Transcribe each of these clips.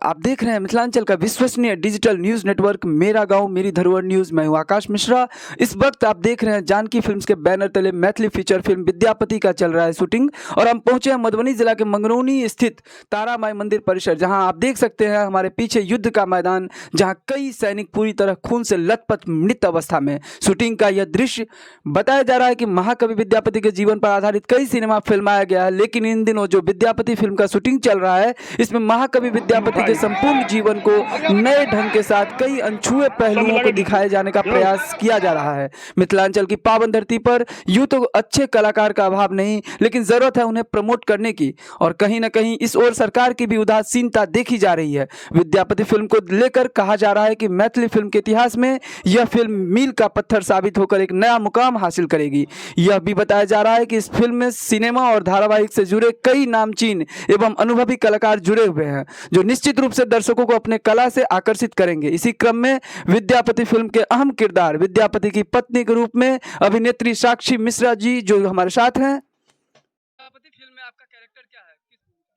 आप देख रहे हैं मिथिलांचल का विश्वसनीय डिजिटल न्यूज़ नेटवर्क मेरा गांव मेरी धरोहर न्यूज़। मैं हूं आकाश मिश्रा। इस वक्त आप देख रहे हैं जानकी फिल्म्स के बैनर तले मैथिली फीचर फिल्म विद्यापति का चल रहा है शूटिंग, और हम पहुंचे हैं मधुबनी जिला के मंगरौनी स्थित तारा माई मंदिर परिसर, जहां आप देख सकते हैं हमारे पीछे युद्ध का मैदान, जहां कई सैनिक पूरी तरह खून से लथपथ मृत अवस्था में। शूटिंग का यह दृश्य बताया जा रहा है कि महाकवि विद्यापति के जीवन पर आधारित कई सिनेमा फिल्माया गया है, लेकिन इन दिनों जो विद्यापति फिल्म का शूटिंग चल रहा है इसमें महाकवि विद्यापति के संपूर्ण जीवन को नए ढंग के साथ कई अनछुए पहलुओं को दिखाए जाने का प्रयास किया जा रहा है। मिथिलांचल की पावन धरती पर यूं तो अच्छे कलाकार का अभाव नहीं, लेकिन जरूरत है उन्हें प्रमोट करने की, और कहीं ना कहीं इस ओर सरकार की भी उदासीनता देखी जा रही है। विद्यापति फिल्म को लेकर कहा जा रहा है कि मैथिली फिल्म के इतिहास में यह फिल्म मील का पत्थर साबित होकर एक नया मुकाम हासिल करेगी। यह भी बताया जा रहा है कि इस फिल्म में सिनेमा और धारावाहिक से जुड़े कई नामचीन एवं अनुभवी कलाकार जुड़े हुए हैं, जो निश्चित रूप से दर्शकों को अपने कला से आकर्षित करेंगे। इसी क्रम में विद्यापति फिल्म के अहम किरदार विद्यापति की पत्नी के रूप में अभिनेत्री साक्षी मिश्रा जी जो हमारे साथ हैं। विद्यापति फिल्म में आपका कैरेक्टर क्या है?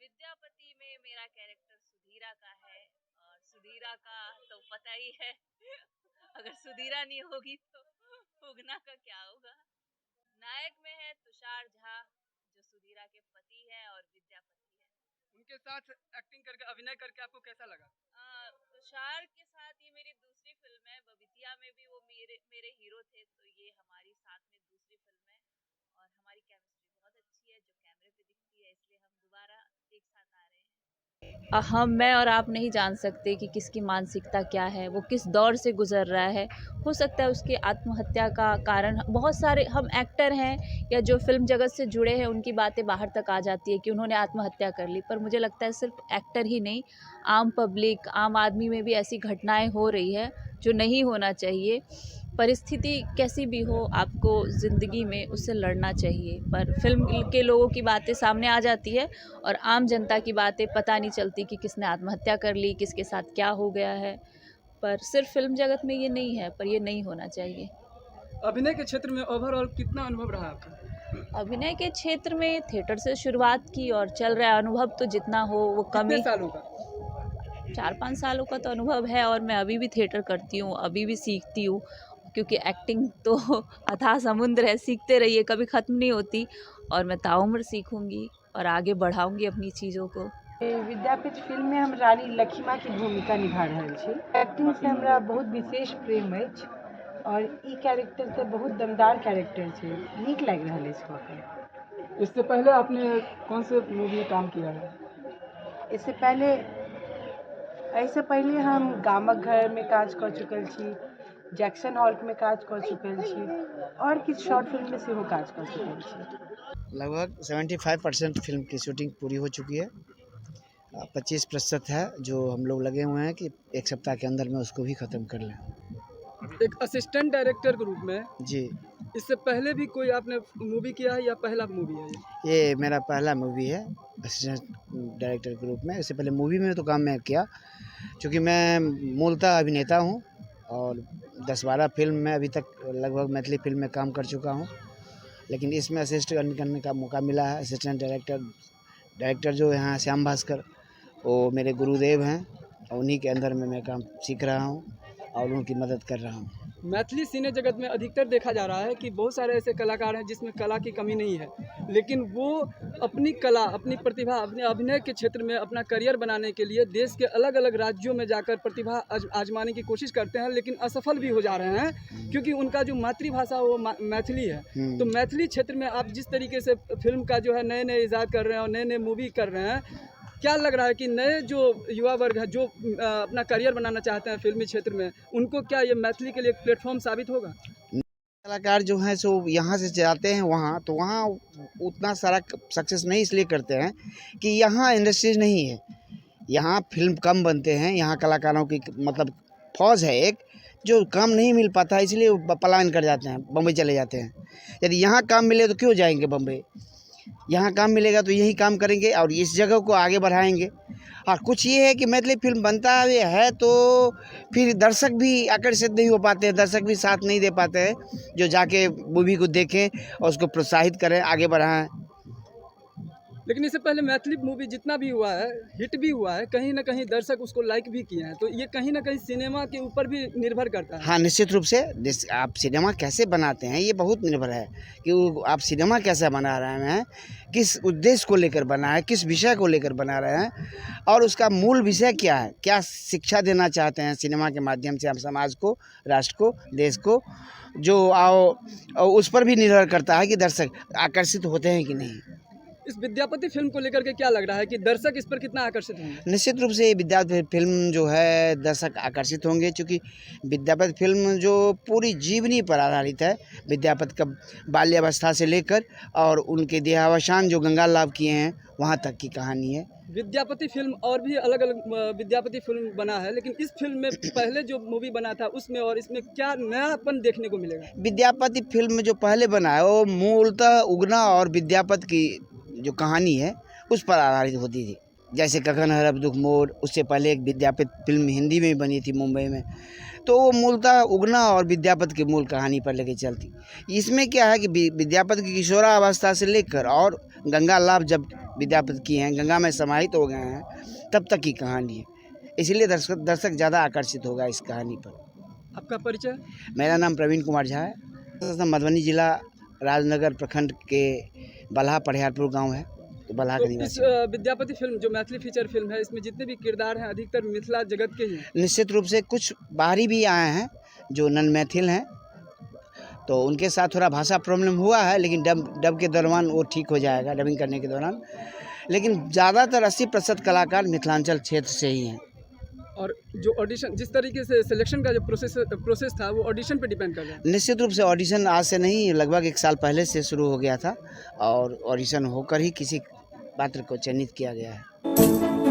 विद्यापति में मेरा कैरेक्टर सुधीरा का है, और सुधीरा का तो पता ही है अगर सुधीरा नहीं होगी तो उगना का क्या होगा। नायक में है तुषार झा, जो सुधीरा के पति है और विद्यापति है। उनके साथ एक्टिंग करके अभिनय करके आपको कैसा लगा? तुषार के साथ ये मेरी दूसरी फिल्म है। बबितिया में भी वो मेरे हीरो थे, तो ये हमारी साथ में दूसरी फिल्म है और हमारी केमिस्ट्री बहुत अच्छी है जो कैमरे पे दिखती है, इसलिए हम दोबारा एक साथ आ रहे हैं। मैं और आप नहीं जान सकते कि किसकी मानसिकता क्या है, वो किस दौर से गुजर रहा है। हो सकता है उसकी आत्महत्या का कारण बहुत सारे हम एक्टर हैं या जो फिल्म जगत से जुड़े हैं उनकी बातें बाहर तक आ जाती है कि उन्होंने आत्महत्या कर ली, पर मुझे लगता है सिर्फ एक्टर ही नहीं, आम पब्लिक आम आदमी में भी ऐसी घटनाएं हो रही है जो नहीं होना चाहिए। परिस्थिति कैसी भी हो, आपको ज़िंदगी में उससे लड़ना चाहिए, पर फिल्म के लोगों की बातें सामने आ जाती है और आम जनता की बातें पता नहीं चलती कि किसने आत्महत्या कर ली, किसके साथ क्या हो गया है। पर सिर्फ फिल्म जगत में ये नहीं है, पर ये नहीं होना चाहिए। अभिनय के क्षेत्र में ओवरऑल कितना अनुभव रहा आपका? अभिनय के क्षेत्र में थिएटर से शुरुआत की और चल रहा है। अनुभव तो जितना हो वो कम ही। कितने सालों का? 4-5 सालों का तो अनुभव है, और मैं अभी भी थिएटर करती हूँ, अभी भी सीखती हूँ, क्योंकि एक्टिंग तो अथाह समुद्र है, सीखते रहिए, कभी ख़त्म नहीं होती, और मैं ताउम्र सीखूंगी और आगे बढ़ाऊंगी अपनी चीज़ों को। विद्यापति फिल्म में हम रानी लक्ष्मा की भूमिका निभा रहल छी। एक्टिंग से हमरा बहुत विशेष प्रेम अछि और ई कैरेक्टर से बहुत दमदार कैरेक्टर छै, नीक लागि रहल अछि कऽ के। इससे पहले आपने कौन से मूवी में काम किया है? एहिसँ पहिले हम गामक घर में काज कऽ चुकल छी, जैक्सन हॉल में काज कर चुकल छी और किछु शॉर्ट फिल्म में सेहो काज कर चुकल छी। लगभग 75% फिल्म की शूटिंग पूरी हो चुकी है। 25% है जो हम लोग लगे हुए हैं कि एक सप्ताह के अंदर में उसको भी ख़त्म कर लें। एक असिस्टेंट डायरेक्टर के रूप में जी, इससे पहले भी कोई आपने मूवी किया है या पहला मूवी है ये मेरा पहला मूवी है असिस्टेंट डायरेक्टर के रूप में। इससे पहले मूवी में तो काम मैं किया, क्योंकि मैं मूलतः अभिनेता हूँ और 10-12 फिल्म में अभी तक लगभग मैथिली फिल्म में काम कर चुका हूँ, लेकिन इसमें असिस्ट करने का मौका मिला है। असिस्टेंट डायरेक्टर जो यहाँ श्याम भास्कर, वो मेरे गुरुदेव हैं और उन्हीं के अंदर में मैं काम सीख रहा हूँ और उनकी मदद कर रहा हूँ। मैथिली सिने जगत में अधिकतर देखा जा रहा है कि बहुत सारे ऐसे कलाकार हैं जिसमें कला की कमी नहीं है, लेकिन वो अपनी कला, अपनी प्रतिभा, अपने अभिनय के क्षेत्र में अपना करियर बनाने के लिए देश के अलग अलग राज्यों में जाकर प्रतिभा आजमाने की कोशिश करते हैं, लेकिन असफल भी हो जा रहे हैं क्योंकि उनका जो मातृभाषा वो मैथिली है। तो मैथिली क्षेत्र में आप जिस तरीके से फिल्म का जो है नए नए ईजाद कर रहे हैं और नए नए मूवी कर रहे हैं, क्या लग रहा है कि नए जो युवा वर्ग है जो अपना करियर बनाना चाहते हैं फिल्मी क्षेत्र में, उनको क्या ये मैथिली के लिए एक प्लेटफॉर्म साबित होगा? कलाकार जो हैं सो यहाँ से जाते हैं वहाँ, तो वहाँ उतना सारा सक्सेस नहीं इसलिए करते हैं कि यहाँ इंडस्ट्रीज नहीं है, यहाँ फिल्म कम बनते हैं, यहाँ कलाकारों की मतलब फौज है एक जो काम नहीं मिल पाता है, इसलिए पलायन कर जाते हैं, बम्बई चले जाते हैं। यदि यहाँ काम मिले तो क्यों जाएंगे बम्बई? यहाँ काम मिलेगा तो यही काम करेंगे और इस जगह को आगे बढ़ाएंगे। और कुछ ये है कि मैथिली फिल्म बनता है तो फिर दर्शक भी आकर्षित नहीं हो पाते हैं, दर्शक भी साथ नहीं दे पाते हैं जो जाके मूवी को देखें और उसको प्रोत्साहित करें, आगे बढ़ाएं। लेकिन इससे पहले मैथिली मूवी जितना भी हुआ है, हिट भी हुआ है, कहीं ना कहीं दर्शक उसको लाइक भी किए हैं, तो ये कहीं ना कहीं सिनेमा के ऊपर भी निर्भर करता है। हाँ, निश्चित रूप से आप सिनेमा कैसे बनाते हैं ये बहुत निर्भर है कि आप सिनेमा कैसे बना रहे हैं, किस उद्देश्य को लेकर बना है, किस विषय को लेकर बना रहे हैं और उसका मूल विषय क्या है, क्या शिक्षा देना चाहते हैं सिनेमा के माध्यम से हम समाज को, राष्ट्र को, देश को, जो आओ उस पर भी निर्भर करता है कि दर्शक आकर्षित होते हैं कि नहीं। इस विद्यापति फिल्म को लेकर के क्या लग रहा है कि दर्शक इस पर कितना आकर्षित होंगे? निश्चित रूप से ये विद्यापति फिल्म जो है दर्शक आकर्षित होंगे, क्योंकि विद्यापति फिल्म जो पूरी जीवनी पर आधारित है, विद्यापति का बाल्यावस्था से लेकर और उनके देहावसान जो गंगा लाभ किए हैं वहाँ तक की कहानी है। विद्यापति फिल्म और भी अलग अलग विद्यापति फिल्म बना है, लेकिन इस फिल्म में पहले जो मूवी बना था उसमें और इसमें क्या नयापन देखने को मिलेगा? विद्यापति फिल्म जो पहले बना है वो मूलतः उगना और विद्यापति की जो कहानी है उस पर आधारित होती थी। जैसे गगन हरप दुख मोर, उससे पहले एक विद्यापति फिल्म हिंदी में बनी थी मुंबई में, तो वो मूलतः उगना और विद्यापति की मूल कहानी पर लेके चलती। इसमें क्या है कि विद्यापति की किशोरावस्था से लेकर और गंगा लाभ जब विद्यापति की हैं, गंगा में समाहित हो गए हैं, तब तक की कहानी है। इसलिए दर्शक ज़्यादा आकर्षित होगा इस कहानी पर। आपका परिचय? मेरा नाम प्रवीण कुमार झा है, मधुबनी जिला राजनगर प्रखंड के बलहा पढ़ियारपुर गांव है, तो बलहा तो का इस निवासी। विद्यापति फिल्म जो मैथिली फीचर फिल्म है, इसमें जितने भी किरदार हैं अधिकतर मिथिला जगत के ही हैं। निश्चित रूप से कुछ बाहरी भी आए हैं जो नन मैथिल हैं, तो उनके साथ थोड़ा भाषा प्रॉब्लम हुआ है, लेकिन डब के दौरान वो ठीक हो जाएगा, डबिंग करने के दौरान। लेकिन ज़्यादातर 80% कलाकार मिथिलांचल क्षेत्र से ही हैं। और जो ऑडिशन, जिस तरीके से सिलेक्शन का जो प्रोसेस था, वो ऑडिशन पे डिपेंड कर रहा है। निश्चित रूप से ऑडिशन आज से नहीं, लगभग 1 साल पहले से शुरू हो गया था और ऑडिशन होकर ही किसी पात्र को चयनित किया गया है।